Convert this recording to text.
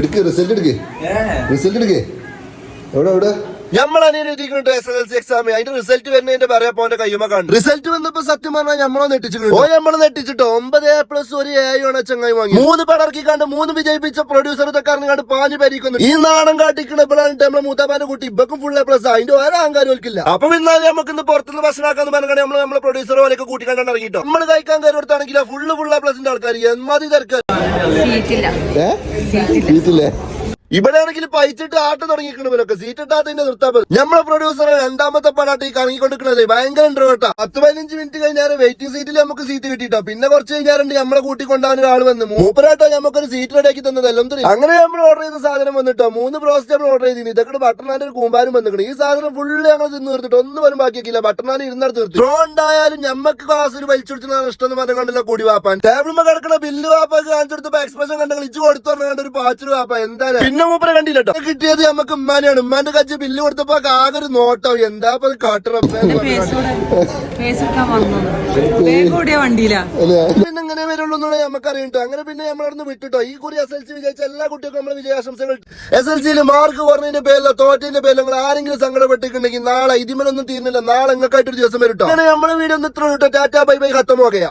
എടുക്ക് റിസൾട്ട് എടുക്ക് റിസൾട്ട് എടുക്ക് എവിടെ എവിടെ നമ്മളെഴുതിയിട്ടുണ്ട് SSLC എക്സാം അതിന്റെ റിസൾട്ട് വരുന്നതിന്റെ പറയാ പോന്റെ കയ്യുമ കണ്ടു റിസൾട്ട് വന്നപ്പോ സത്യം പറഞ്ഞാൽ നമ്മളെ നെട്ടിച്ചിട്ടുണ്ട് നമ്മള് നെട്ടിച്ചിട്ടോ 9A+ ഒരു A ആണ് ചങ്ങായി വാങ്ങി 3 പടർക്കി കണ്ട് 3 വിജയിപ്പിച്ച പ്രൊഡ്യൂസർ കണ്ട് പാഞ്ഞു പരിക്കുന്നു ഈ നാടൻ കാട്ടിക്കണപ്പോഴാണ് നമ്മളെ മൂത്താപ്പാന്റെ കുട്ടി ഇപ്പൊക്കും ഫുൾ A+ അതിന്റെ ഒരു അഹങ്കാരം ഒരിക്കില്ല അപ്പൊ പിന്നെ നമുക്ക് ഇന്ന് പുറത്തുനിന്ന് ഭക്ഷണമാക്കാന്ന് പറഞ്ഞാൽ നമ്മളെ പ്രൊഡ്യൂസർ പോലെയൊക്കെ കൂട്ടിക്കണ്ടാണ് ഇറങ്ങിട്ടോ നമ്മൾ കഴിക്കാൻ കയറി കൊടുത്താണെങ്കിലോ ഫുൾ A+ന്റെ ആൾക്കാർ എന്മാതി തിരക്ക് സീറ്റില്ലേ ഇവിടെ ആണെങ്കിൽ പൈച്ചിട്ട് ആട്ടം തുടങ്ങിക്കണവരൊക്കെ സീറ്റ് ഇട്ടാത്തതിന്റെ നിർത്താൻ നമ്മളെ പ്രൊഡ്യൂസർ രണ്ടാമത്തെ പടാട്ട് ഈ കറങ്ങിക്കൊണ്ടിരിക്കണത് ഭയങ്കര ഇൻട്രോട്ടാ 10-15 മിനിറ്റ് കഴിഞ്ഞാൽ വെയിറ്റിംഗ് സീറ്റിൽ നമുക്ക് സീറ്റ് കിട്ടിട്ടോ പിന്നെ കുറച്ച് കഴിഞ്ഞാറുണ്ട് നമ്മളെ കൂട്ടിക്കൊണ്ടാൻ ഒരാൾ വന്ന് മൂപ്പരാട്ടോ നമുക്കൊരു സീറ്റ് റെഡിയാക്കി തന്നതെല്ലാം അങ്ങനെ നമ്മൾ ഓർഡർ ചെയ്ത സാധനം വന്നിട്ടോ 3 ബ്രോസ്റ്റ് നമ്മൾ ഓർഡർ ചെയ്തിന് ഇതൊക്കെ ബട്ടർനാന്റെ ഒരു കൂമ്പാരും വന്നിക്കണം ഈ സാധനം ഫുള്ള് ഞങ്ങൾ തിന്ന് തീർത്തിട്ട് ഒന്നും പോലും ബാക്കിയാക്കില്ല ബട്ടർനാൻ ഇരുന്നിടത്ത് തീർത്തു ത്രോ ഉണ്ടായാലും ഞമ്മക്ക് ക്ലാസ്സിൽ വലിച്ചൊടിച്ചാൽ ഇഷ്ടം എന്ന് പറഞ്ഞ കണ്ടില്ല കൂടി വാപ്പാൻ ടേബിളിൽ കിടക്കണ ബില്ല് വാപ്പാക്ക് കാണിച്ചെടുത്തപ്പോ എക്സ്പ്രഷൻ കണ്ടെങ്കിൽ ഇച്ചു കൊടുത്തു പറഞ്ഞ ഒരു പാച്ചൊരു വാപ്പ എന്താ പിന്നെ മൂപ്പര കണ്ടില്ലട്ടോ കിട്ടിയത് നമുക്ക് ഉമ്മാനെയാണ് ഉമ്മാന്റെ കജ്ജ് ബില്ല് കൊടുത്തപ്പോ ആകെ ഒരു നോട്ടോ എന്താ കാട്ടണം പിന്നെ ഇങ്ങനെ വരുള്ളൂ എന്നുള്ളത് നമുക്കറിയട്ടോ അങ്ങനെ പിന്നെ നമ്മളവിടുന്ന് വിട്ടിട്ടോ ഈ കുറി SSLC വിജയിച്ച എല്ലാ കുട്ടികൾക്കും നമ്മളെ വിജയാശംസകൾ SSLCയിൽ മാർക്ക് കുറഞ്ഞതിന്റെ പേരിലോ തോറ്റതിന്റെ പേരിലോ നിങ്ങൾ ആരെങ്കിലും സങ്കടപ്പെട്ടിട്ടുണ്ടെങ്കിൽ നാളെ ഇതിമലൊന്നും തീരുന്നില്ല നാളെ നിങ്ങൾക്കായിട്ടൊരു ദിവസം വരും അങ്ങനെ നമ്മുടെ വീഡിയോ ഒന്ന് ഇത്ര ടാറ്റാ ബൈ ബൈ ഖത്തം ഓക്കെയാ.